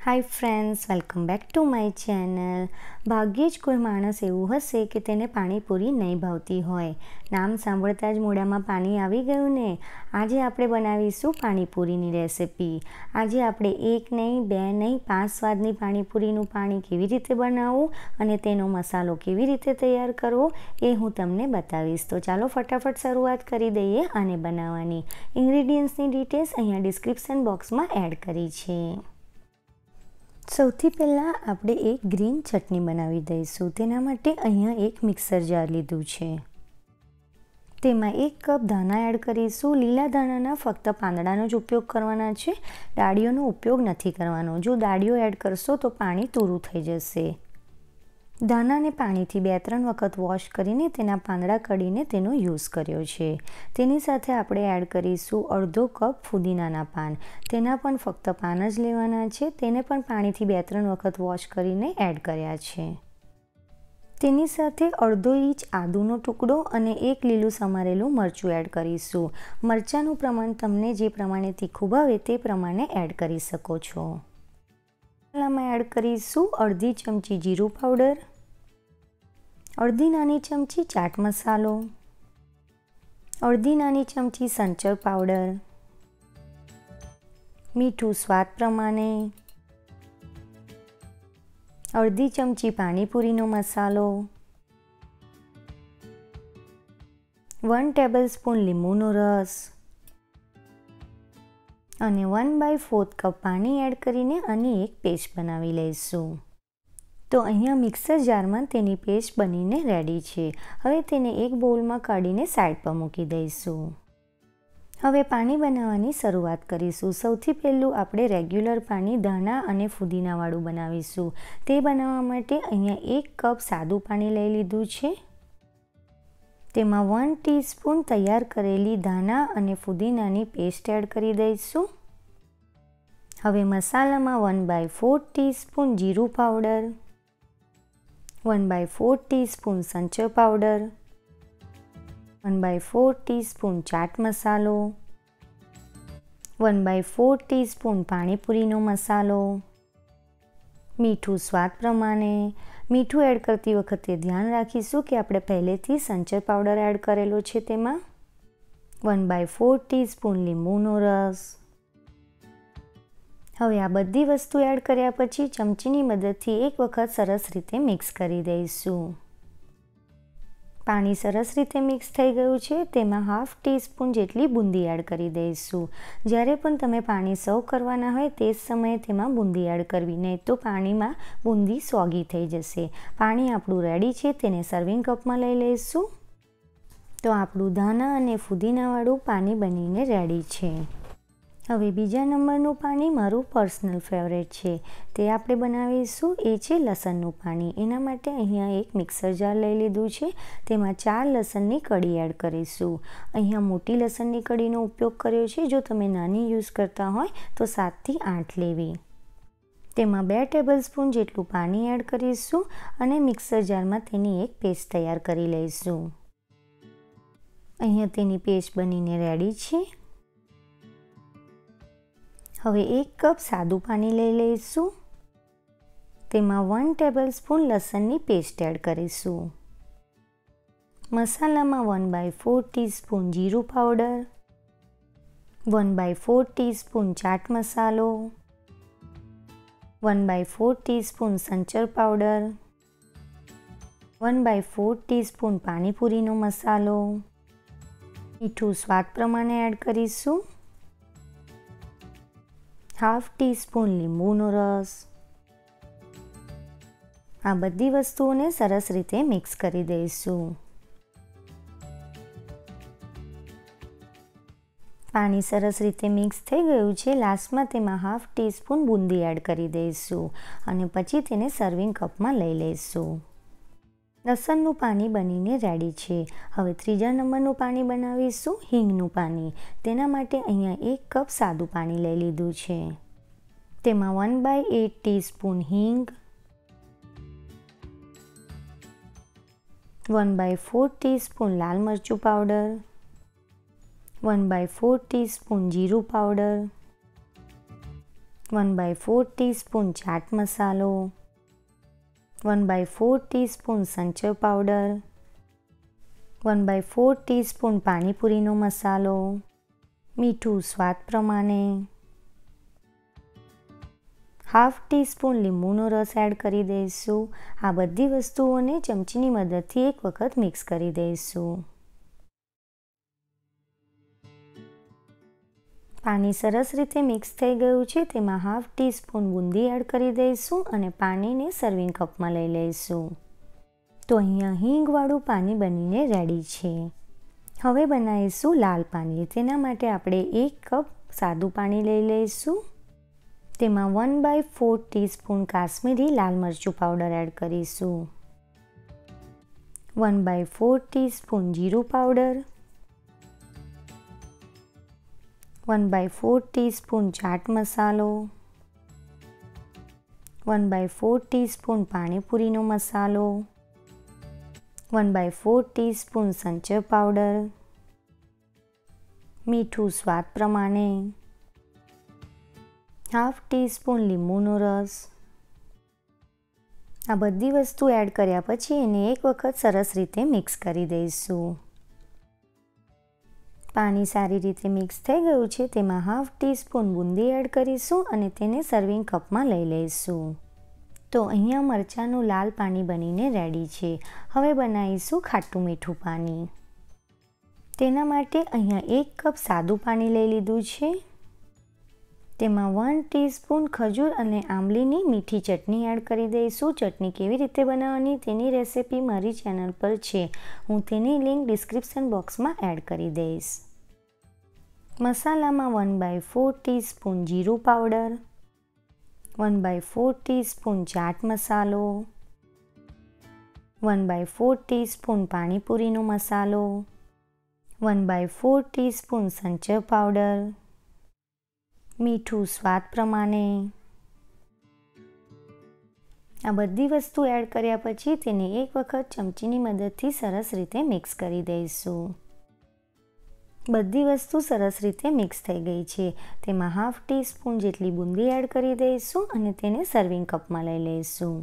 Hi friends, welcome back to my channel. भाग्ये ज कोई माणस एवुं हशे के तेने पाणीपुरी नहीं भावती होय। नाम सांभळता ज मोढामां पाणी आवी गयुं ने। आजे आपणे बनावीशुं पाणीपुरीनी रेसिपी। आजे आपणे एक नहीं, बे नहीं, 5 स्वादनी पाणीपुरीनुं पाणी केवी रीते बनाववुं अने तेनो मसालो केवी रीते तैयार करवो ए हुं तमने बतावीश। तो चालो फटाफट शरूआत करी दईए आने बनाववानी। इन्ग्रीडियंट्सनी डिटेल्स अहींया डिस्क्रिप्शन बॉक्समां एड करी छे। सौथी पहला आपणे एक ग्रीन चटनी बनावी दईशुं। तेना माटे अहींया एक मिक्सर जार लीधुं छे। तेमां 1 कप धाना एड करीशुं। लीला धाणाना फक्त પાંદડાનો જ उपयोग करवाना छे, डाळीओनो उपयोग नहीं करवानो। जो डाळीओ एड करशो तो पाणी तूरुं थई जशे। धानाने पाणीथी 2-3 वखत वॉश करीने तेना પાંદડા कढीने तेनो यूज कर्यो छे। तेनी साथे आपणे एड करीशुं अर्धो कप फुदीनाना पान। तेना पण फक्त पान ज लेवाना छे। तेने पण पाणीथी 2-3 वखत वॉश करीने एड कर्या छे। तेनी साथे अर्धो इंच आदुनो टुकड़ो अने 1 लीलुं समारेलुं मरचुं एड करीशुं। मरचानुं प्रमाण तमने जे प्रमाणे तीखुं भावे ते प्रमाणे एड करी शको छो। मसालामां एड करीशुं अर्धी चमची जीरु पाउडर, अर्धी नानी चमची चाट मसालो, अर्धी नानी चमची संचर पाउडर, मीठुं स्वाद प्रमाणे, अर्धी चमची पानीपुरीनो मसालो, 1 टेबलस्पून લીંબુનો रस અને 1/4 कप पानी एड करीने आनी एक पेस्ट बनावी लईशुं। तो अहींया मिक्सर जारमां तेनी पेस्ट बनीने रेडी छे। हवे तेने एक बाउलमां काढीने साइड पर मूकी दईशुं। हवे पाणी बनाववानी शरूआत करीशुं। सौथी पहेલું આપણે રેગ્યુલર પાણી ધાણા અને ફુદીનાવાળું બનાવીશું। તે બનાવવા માટે અહીંયા 1 કપ સાદું પાણી લઈ લીધું છે। તેમાં 1 ટીસ્પૂન તૈયાર કરેલી ધાણા અને ફુદીનાની પેસ્ટ એડ કરી દઈશું। હવે મસાલામાં 1/4 ટીસ્પૂન જીરું પાવડર, 1/4 ટીસ્પૂન સંચર પાવડર, 1/4 ટીસ્પૂન ચાટ મસાલો, 1/4 ટીસ્પૂન પાણીપુરીનો મસાલો, મીઠું સ્વાદ પ્રમાણે। મીઠું એડ કરતી વખતે ધ્યાન રાખીશું કે આપણે પહેલેથી સંચર પાવડર એડ કરેલો છે તેમાં। 1/4 ટીસ્પૂન લીંબુનો રસ। હવે આ બધી વસ્તુ એડ કર્યા પછી ચમચીની મદદથી એક વખત સરસ રીતે મિક્સ કરી દઈશું। પાણી સરસ રીતે મિક્સ થઈ ગયું છે। તેમાં 1/2 ટીસ્પૂન જેટલી બૂંદી એડ કરી દઈશું। જ્યારે પણ તમે પાણી સર્વ કરવાના હોય તે જ સમયે તેમાં બૂંદી એડ કરવી, નહીં તો પાણીમાં બૂંદી સોગી થઈ જશે। પાણી આપણું રેડી છે, તેને સર્વિંગ કપમાં લઈ લઈશું। તો આપણું ધાણા અને ફુદીનાવાળું પાણી બનીને રેડી છે। હવે બીજા નંબરનું પાણી મારું પર્સનલ ફેવરેટ છે। તે આપણે બનાવીશું એ છે લસણનું પાણી। એના માટે અહીંયા એક મિક્સર જાર લઈ લીધું છે। તેમાં 4 લસણની કળી એડ કરીશું। અહીંયા મોટી લસણની કળીનો ઉપયોગ કર્યો છે। જો તમે નાની યુઝ કરતા હોય તો 7 થી 8 લેવી। તેમાં 2 ટેબલસ્પૂન જેટલું પાણી એડ કરીશું અને મિક્સર જારમાં તેની એક પેસ્ટ તૈયાર કરી લઈશું। અહીંયા તેની પેસ્ટ બનીને રેડી છે। હવે 1 કપ સાદું પાણી લઈ લઈશું। તેમાં 1 ટેબલસ્પૂન લસણની પેસ્ટ એડ કરીશું। મસાલામાં 1/4 ટીસ્પૂન જીરું પાવડર, 1/4 ટીસ્પૂન ચાટ મસાલો, 1/4 ટીસ્પૂન સંચર પાવડર, 1/4 ટીસ્પૂન પાણીપુરીનો મસાલો, મીઠું સ્વાદ પ્રમાણે એડ કરીશું, 1/2 ટીસ્પૂન લીંબુનો રસ। આ બધી વસ્તુઓને સરસ રીતે મિક્સ કરી દઈશું। પાણી સરસ રીતે મિક્સ થઈ ગયું છે। લાસ્ટમાં તેમાં 1/2 ટીસ્પૂન બૂંદી એડ કરી દઈશું અને પછી તેને સર્વિંગ કપમાં લઈ લઈશું। લસણનું પાણી બનીને રેડી છે। હવે ત્રીજા નંબરનું પાણી બનાવીશું હિંગનું પાણી। તેના માટે અહીંયા 1 કપ સાદું પાણી લઈ લીધું છે। તેમાં 1/8 ટીસ્પૂન હિંગ, 1/4 ટીસ્પૂન લાલ મરચું પાવડર, 1/4 ટીસ્પૂન જીરું પાવડર, 1/4 ટીસ્પૂન ચાટ મસાલો, 1/4 ટીસ્પૂન સંચર પાવડર, 1/4 ટીસ્પૂન પાણીપુરીનો મસાલો, મીઠું સ્વાદ પ્રમાણે, હાફ ટીસ્પૂન લીંબુનો રસ એડ કરી દઈશું. આ બધી વસ્તુઓને ચમચીની મદદથી એક વખત મિક્સ કરી દઈશું. પાણી સરસ રીતે મિક્સ થઈ ગયું છે. તેમાં હાફ ટીસ્પૂન બૂંદી એડ કરી દઈશું અને પાણીને સર્વિંગ કપમાં લઈ લઈશું. તો અહીંયા હિંગવાળું પાણી બનીને રેડી છે. હવે બનાવીશું લાલ પાણી. તેના માટે આપણે 1 કપ સાદું પાણી લઈ લઈશું. તેમાં 1/4 ટીસ્પૂન કાશ્મીરી લાલ મરચું પાવડર એડ કરીશું, 1/4 ટીસ્પૂન જીરું પાવડર, 1/4 ટીસ્પૂન ચાટ મસાલો, 1/4 ટીસ્પૂન પાણીપુરીનો મસાલો, 1/4 ટીસ્પૂન સંચર પાવડર, મીઠું સ્વાદ પ્રમાણે, હાફ ટીસ્પૂન લીંબુનો રસ. આ બધી વસ્તુ એડ કર્યા પછી એને એક વખત સરસ રીતે મિક્સ કરી દઈશું. પાણી સારી રીતે મિક્સ થઈ ગયું છે. તેમાં હાફ ટીસ્પૂન બૂંદી એડ કરીશું અને તેને સર્વિંગ કપમાં લઈ લઈશું. તો અહીંયા મરચાંનું લાલ પાણી બનીને રેડી છે. હવે બનાવીશું ખાટું મીઠું પાણી. તેના માટે અહીંયા 1 કપ સાદું પાણી લઈ લીધું છે. તેમાં 1 ટીસ્પૂન ખજૂર અને આંબલીની મીઠી ચટણી એડ કરી દઈશું. ચટણી કેવી રીતે બનાવવાની તેની રેસિપી મારી ચેનલ પર છે. હું તેની લિંક ડિસ્ક્રિપ્શન બોક્સમાં એડ કરી દઈશ. મસાલામાં 1/4 ટીસ્પૂન જીરું પાવડર, 1/4 ટીસ્પૂન ચાટ મસાલો, 1/4 ટીસ્પૂન પાણીપુરીનો મસાલો, 1/4 ટીસ્પૂન સંચર પાવડર, મીઠું સ્વાદ પ્રમાણે. આ બધી વસ્તુ એડ કર્યા પછી તેને એક વખત ચમચીની મદદથી સરસ રીતે મિક્સ કરી દઈશું. બધી વસ્તુ સરસ રીતે મિક્સ થઈ ગઈ છે. તેમાં હાફ ટીસ્પૂન જેટલી બૂંદી એડ કરી દઈશું અને તેને સર્વિંગ કપમાં લઈ લઈશું.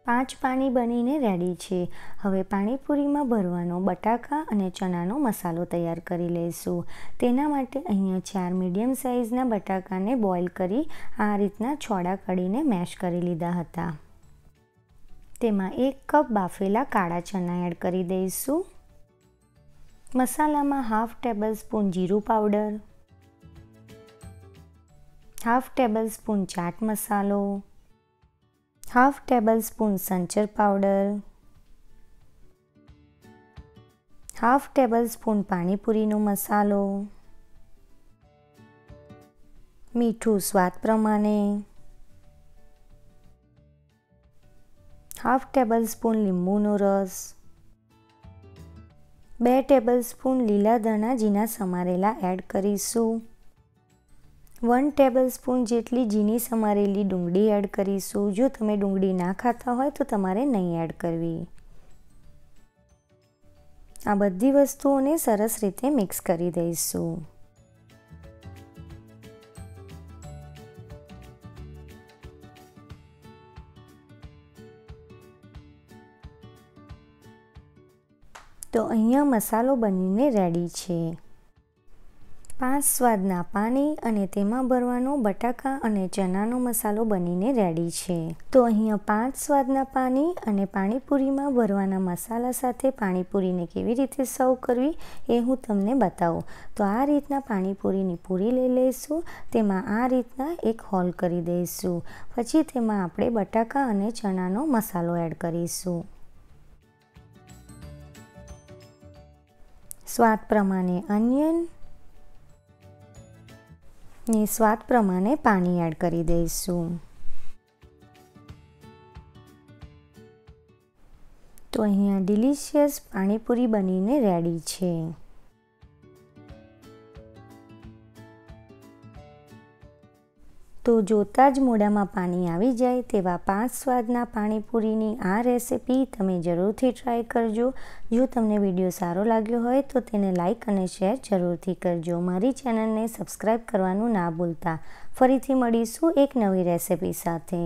5 પાણી બનીને રેડી છે. હવે પાણીપુરીમાં ભરવાનો બટાકા અને ચણાનો મસાલો તૈયાર કરી લઈશું. તેના માટે અહીંયા 4 મીડિયમ સાઇઝના બટાકાને બોઇલ કરી આ રીતના છોડા કાઢીને મેશ કરી લીધા હતા. તેમાં 1 કપ બાફેલા કાળા ચણા એડ કરી દઈશું. મસાલામાં હાફ ટેબલસ્પૂન જીરું પાવડર, હાફ ટેબલસ્પૂન ચાટ મસાલો, હાફ ટેબલસ્પૂન સંચર પાવડર, હાફ ટેબલસ્પૂન પાણીપુરીનો મસાલો, મીઠું સ્વાદ પ્રમાણે, હાફ ટેબલસ્પૂન લીંબુનો રસ, 2 ટેબલસ્પૂન લીલા ધાણા ઝીણા સમારેલા એડ કરીશું. 1 ટેબલસ્પૂન જેટલી ઝીણી સમારેલી ડુંગળી એડ કરીશું. જો તમે ડુંગળી ના ખાતા હોય તો તમારે નહીં એડ કરવી. આ બધી વસ્તુઓને સરસ રીતે મિક્સ કરી દઈશું. તો અહીંયા મસાલો બનીને રેડી છે. 5 સ્વાદના પાણી અને તેમાં ભરવાનો બટાકા અને ચણાનો મસાલો બનીને રેડી છે. તો અહીંયા 5 સ્વાદના પાણી અને પાણીપુરીમાં ભરવાના મસાલા સાથે પાણીપુરીને કેવી રીતે સર્વ કરવી એ હું તમને બતાવું. તો આ રીતના પાણીપુરીની પૂરી લઈ લઈશું. તેમાં આ રીતના એક હોલ કરી દઈશું. પછી તેમાં આપણે બટાકા અને ચણાનો મસાલો એડ કરીશું. સ્વાદ પ્રમાણે અનિયન ને સ્વાદ પ્રમાણે પાણી એડ કરી દઈશું. તો અહીંયા ડિલિશિયસ પાણીપુરી બનીને રેડી છે. તો જોતાં જ મોઢામાં પાણી આવી જાય તેવા 5 સ્વાદના પાણીપુરીની આ રેસિપી તમે જરૂરથી ટ્રાય કરજો. જો તમને વિડીયો સારો લાગ્યો હોય તો તેને લાઈક અને શેર જરૂરથી કરજો. મારી ચેનલને સબસ્ક્રાઈબ કરવાનું ના ભૂલતા. ફરીથી મળીશું એક નવી રેસિપી સાથે.